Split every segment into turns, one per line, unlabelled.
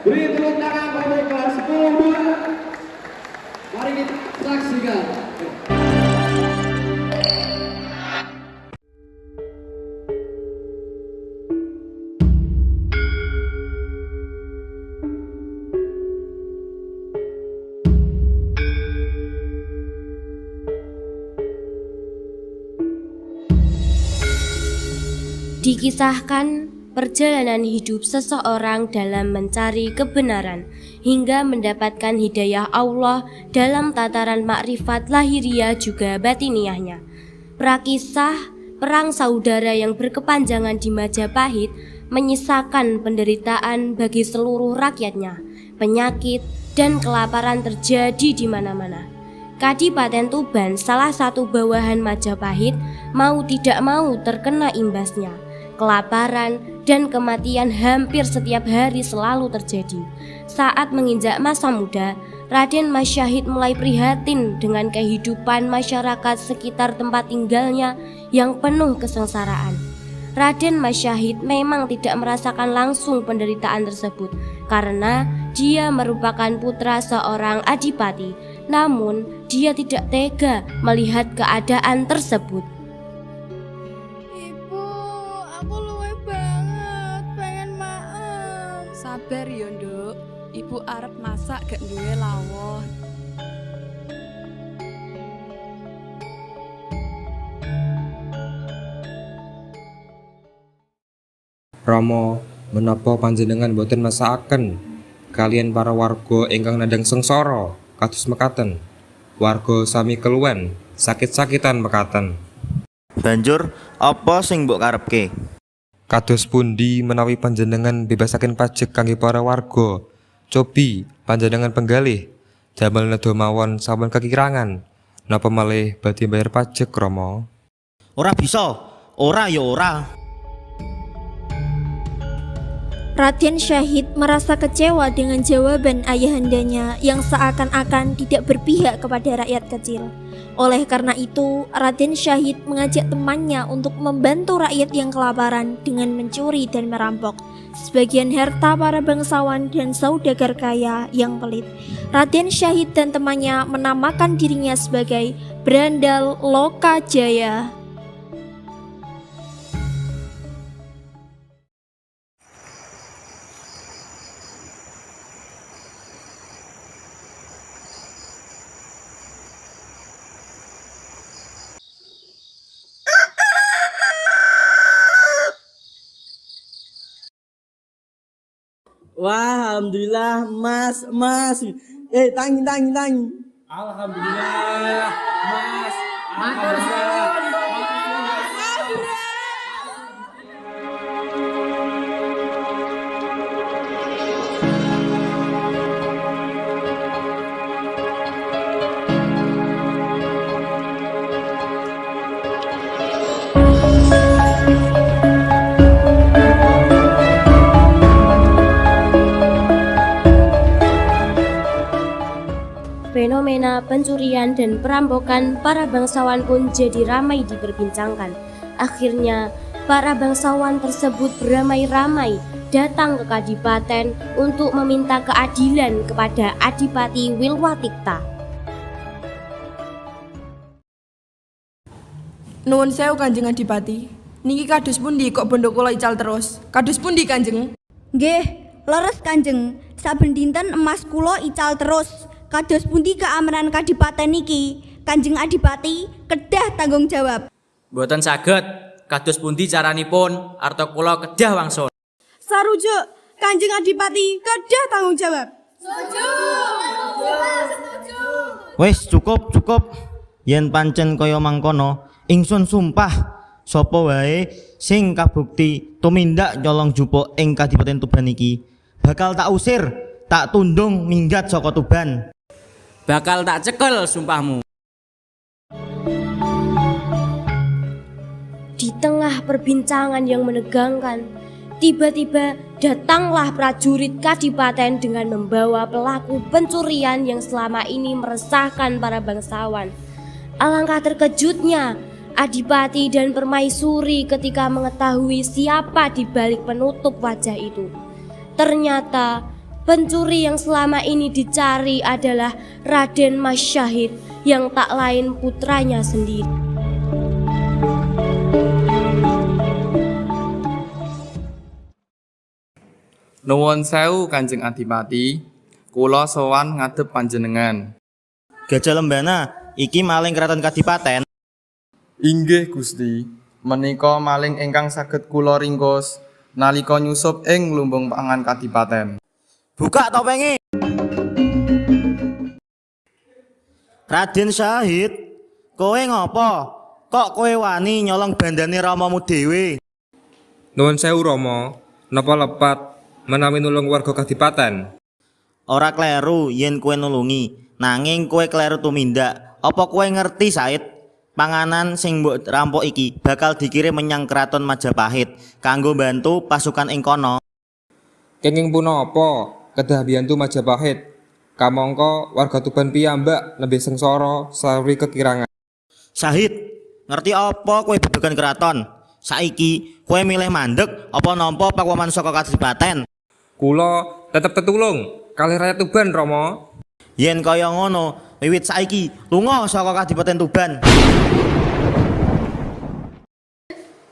Beri tepuk tangan pada mereka 10-2. Mari kita saksikan.
Dikisahkan perjalanan hidup seseorang dalam mencari kebenaran hingga mendapatkan hidayah Allah dalam tataran makrifat lahiriah juga batiniahnya. Prakisah perang saudara yang berkepanjangan di Majapahit menyisakan penderitaan bagi seluruh rakyatnya. Penyakit dan kelaparan terjadi di mana-mana. Kadipaten Tuban, salah satu bawahan Majapahit, mau tidak mau terkena imbasnya. Kelaparan dan kematian hampir setiap hari selalu terjadi. Saat menginjak masa muda, Raden Mas Syahid mulai prihatin dengan kehidupan masyarakat sekitar tempat tinggalnya yang penuh kesengsaraan. Raden Mas Syahid memang tidak merasakan langsung penderitaan tersebut karena dia merupakan putra seorang adipati. Namun dia tidak tega melihat keadaan tersebut.
Aku luwe banget, pengen maem.
Sabar ya, Nduk. Ibu arep masak gak duwe lawon.
Rama, menapa panjenengan boten masakaken kalian para warga ingkang nadang sengsara kados mekaten? Warga sami keluwen, sakit-sakitan mekaten.
Banjur apa sing mbok karepke?
Kados pundi menawi panjenengan bebasaken pajek kangge para warga? Cobi panjenengan penggalih damel nedha mawon sampun kekirangan. Napa malih badhe bayar pajek, Rama?
Ora bisa. Ora ya ora.
Raden Syahid merasa kecewa dengan jawaban ayahandanya yang seakan-akan tidak berpihak kepada rakyat kecil. Oleh karena itu, Raden Syahid mengajak temannya untuk membantu rakyat yang kelaparan dengan mencuri dan merampok sebagian harta para bangsawan dan saudagar kaya yang pelit. Raden Syahid dan temannya menamakan dirinya sebagai Brandal Lokajaya.
Wah, alhamdulillah, Mas. Tangi.
Alhamdulillah, Mas. Matur
Fenomena pencurian dan perampokan para bangsawan pun jadi ramai diperbincangkan. Akhirnya, para bangsawan tersebut beramai-ramai datang ke Kadipaten untuk meminta keadilan kepada Adipati Wilwatikta.
Nuwun sewu Kanjeng Adipati. Niki kados pundi kok bondo kula ical terus? Kados pundi Kanjeng?
Nggih, leres Kanjeng. Saben dinten emas kula ical terus. Kados pundi keamanan Kadipaten niki? Kanjeng Adipati kedah tanggung jawab.
Mboten saged. Kados pundi caranipun arta kula kedah wangsul.
Sarujuk, Kanjeng Adipati kedah tanggung jawab.
Wis cukup. Yen pancen kaya mangkono, ingsun sumpah sapa wae sing kabukti tumindak nyolong jupuk ing Kadipaten Tuban iki bakal tak usir, tak tundung minggat saka Tuban.
Bakal tak cekel sumpahmu.
Di tengah perbincangan yang menegangkan, tiba-tiba datanglah prajurit Kadipaten dengan membawa pelaku pencurian yang selama ini meresahkan para bangsawan. Alangkah terkejutnya Adipati dan Permaisuri ketika mengetahui siapa di balik penutup wajah itu. Ternyata Pencuri yang selama ini dicari adalah Raden Mas Syahid yang tak lain putranya sendiri.
Nuwun sewu Kanjeng Adipati, kula sowan ngadhep panjenengan.
Gajah Lembana, iki maling Kraton Kadipaten.
Inggih Gusti, menika maling ingkang saged kula ringkus nalika nyusup ing lumbung pangan Kadipaten.
Buka topenge. Raden Syahid, kowe ngopo? Kok kowe wani nyolong bandane ramamu dhewe?
Nuwun sewu Rama, napa lepat menawi nulung warga Kadipaten?
Ora kleru yen kowe nulungi, nanging kowe kleru tumindak. Apa kowe ngerti, Said? Panganan sing mbok rampok iki bakal dikirim menyang Kraton Majapahit kanggo bantu pasukan ing kono.
Kenging punapa kedah biyantu Majapahit? Kamangka warga Tuban piyambak lebih sengsara sawi kekirangan.
Syahid, ngerti apa kowe bebegan kraton? Saiki kowe milih mandeg apa nampa pakuwaman saka Kadipaten?
Kula tetep tetulung kalih rakyat Tuban, Rama.
Yen kaya ngono, wiwit saiki lunga saka Kadipaten Tuban.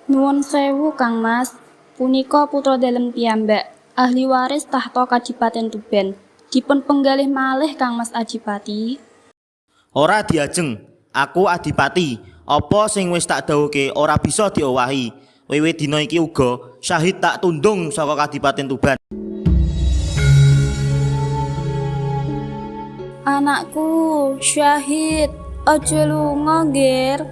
Nuwun sewu Kang Mas, punika putra dalem piyambak, ahli waris tahta Kadipaten Tuban. Dipun penggalih malih Kang Mas Adipati.
Ora diajeng, aku Adipati. Apa sing wis tak dawuhke ora bisa diowahi. Wiwit dina iki uga Syahid tak tundung saka Kadipaten Tuban.
Anakku, Syahid, aja lunga, Ger.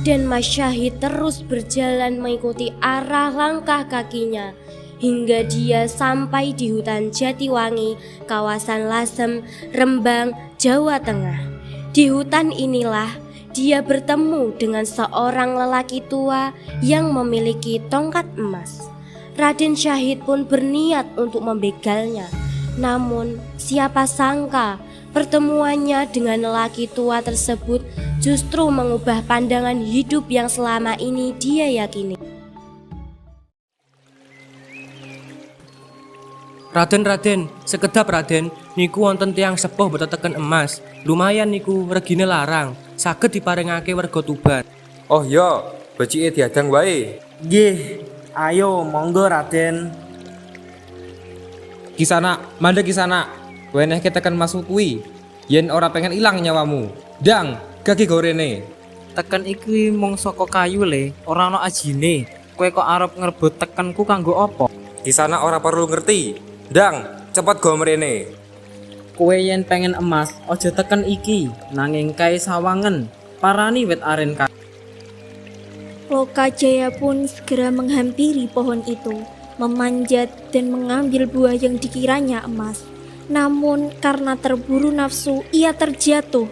Raden Mas Syahid terus berjalan mengikuti arah langkah kakinya hingga dia sampai di hutan Jatiwangi, kawasan Lasem, Rembang, Jawa Tengah. Di hutan inilah dia bertemu dengan seorang lelaki tua yang memiliki tongkat emas. Raden Syahid pun berniat untuk membegalnya. Namun siapa sangka pertemuannya dengan lelaki tua tersebut justru mengubah pandangan hidup yang selama ini dia yakini.
Raden, sekedap Raden, niku wonten tiyang sepuh beteteken emas. Lumayan niku regine larang, saged diparingake warga Tuban.
Oh iya, becike diadang wae.
Nggih, ayo monggo Raden.
Kisana, mandeg kisana. Wenehke tekan masuk kuwi. Yen ora pengen ilang nyawamu. Dang, gagi gorene.
Teken iki mung saka kayu le, ora ana ajine. Kowe kok arep ngrebut tekenku kanggo apa?
Kisana ora perlu ngerti. Dang, cepet go mrene.
Kowe yen pengen emas, aja teken iki, nanging kae sawangen. Parani wit aren ka.
Lokajaya pun segera menghampiri pohon itu, memanjat dan mengambil buah yang dikiranya emas. Namun karena terburu nafsu, ia terjatuh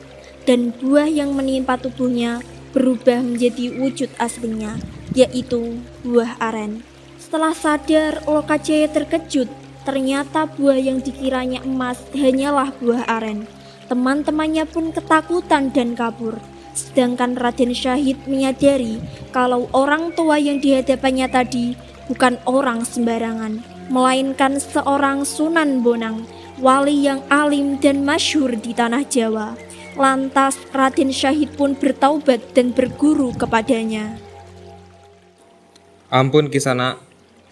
dan buah yang menimpa tubuhnya berubah menjadi wujud aslinya, yaitu buah aren. Setelah sadar, Lokajaya terkejut. Ternyata buah yang dikiranya emas hanyalah buah aren. Teman-temannya pun ketakutan dan kabur. Sedangkan Raden Syahid menyadari kalau orang tua yang dihadapannya tadi bukan orang sembarangan, melainkan seorang Sunan Bonang, wali yang alim dan masyhur di tanah Jawa. Lantas Raden Syahid pun bertaubat dan berguru kepadanya.
Ampun Kisanak,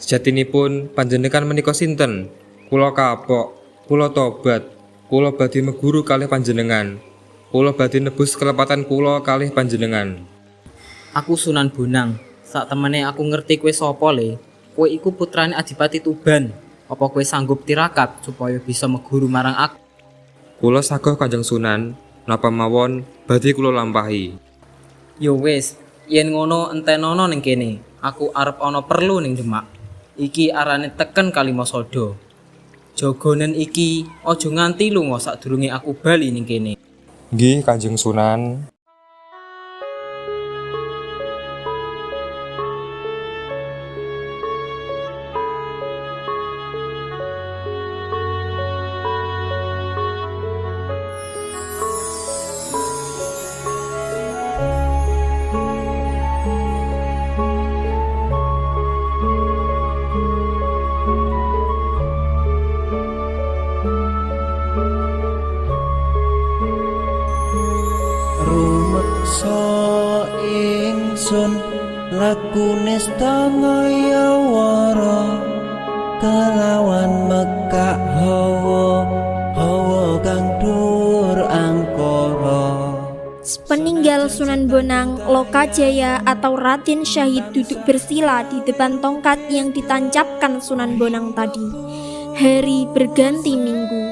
sejatinipun panjenengan menika sinten? Kula kapok, kula tobat, kula badhe meguru kalih panjenengan. Kula badhe nebus kelepatan kula kalih panjenengan.
Aku Sunan Bonang. Sak temene aku ngerti kowe sapa le. Kowe iku putrane Adipati Tuban. Apa kowe sanggup tirakat supaya bisa meguru marang aku?
Kula saguh Kanjeng Sunan, napa mawon badhe kula lampahi.
Yo wis, yen ngono entenono ning kene. Aku arep ana perlu ning Demak. Iki arane teken Kalimasada. Jogonen iki aja nganti lunga sadurunge aku bali ning kene.
Nggih Kanjeng Sunan.
Rumeksa ingsun lakune stangaya wara kelawan mekak hawa kang dur angkara.
Peninggal Sunan Bonang, Lokajaya atau Raden Syahid duduk bersila di depan tongkat yang ditancapkan Sunan Bonang tadi. Hari berganti minggu,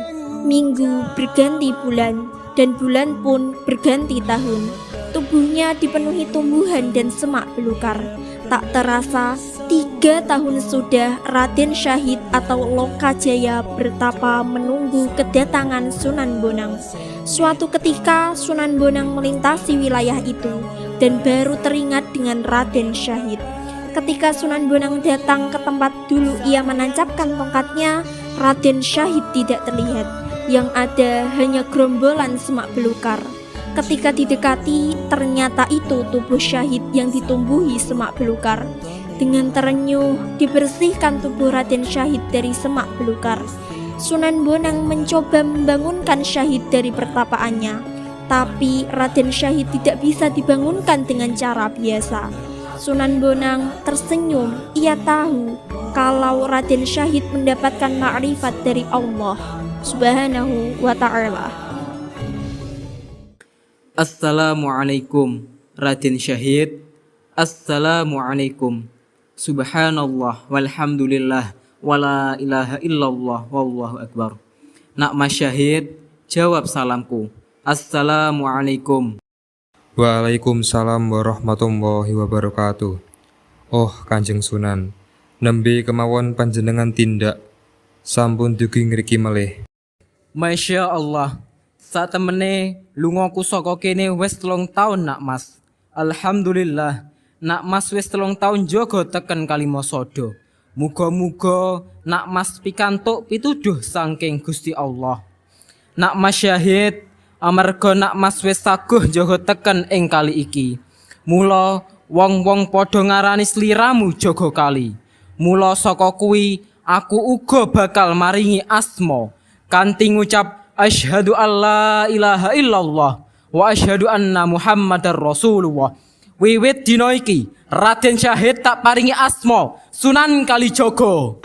minggu berganti bulan, dan bulan pun berganti tahun. Tubuhnya dipenuhi tumbuhan dan semak belukar. Tak terasa 3 tahun sudah Raden Syahid atau Lokajaya bertapa menunggu kedatangan Sunan Bonang. Suatu ketika Sunan Bonang melintasi wilayah itu dan baru teringat dengan Raden Syahid. Ketika Sunan Bonang datang ke tempat dulu ia menancapkan tongkatnya, Raden Syahid tidak terlihat. Yang ada hanya gerombolan semak belukar. Ketika didekati, ternyata itu tubuh Syahid yang ditumbuhi semak belukar. Dengan terenyuh, dibersihkan tubuh Raden Syahid dari semak belukar. Sunan Bonang mencoba membangunkan Syahid dari pertapaannya, tapi Raden Syahid tidak bisa dibangunkan dengan cara biasa. Sunan Bonang tersenyum, ia tahu kalau Raden Syahid mendapatkan makrifat dari Allah Subhanahu wa ta'ala.
Assalamualaikum Raden Syahid. Assalamualaikum. Subhanallah walhamdulillah wala ilaha illallah wallahu akbar. Nak Mas Syahid, jawab salamku. Assalamualaikum.
Waalaikumsalam warahmatullahi wabarakatuh. Oh Kanjeng Sunan, nembe kemawon panjenengan tindak sampun dugi ngriki melih.
Masya Allah, saat temene lungaku saka kene wis 3 tahun nak Mas. Alhamdulillah, nak Mas wis 3 tahun jaga teken Kalimasada. Muga-muga nak Mas pikantuk pituduh saking Gusti Allah. Nak Mas Syahid, amarga nak Mas wis saguh jaga teken ing kali iki. Mula wong-wong padha ngarani sliramu jaga kali. Mula saka kuwi aku uga bakal maringi asma kanthi ngucap asyhadu alla ilaha illallah wa asyhadu anna Muhammadar Rasulullah. Wiwit dina iki Raden Syahid tak paringi asma Sunan Kalijaga.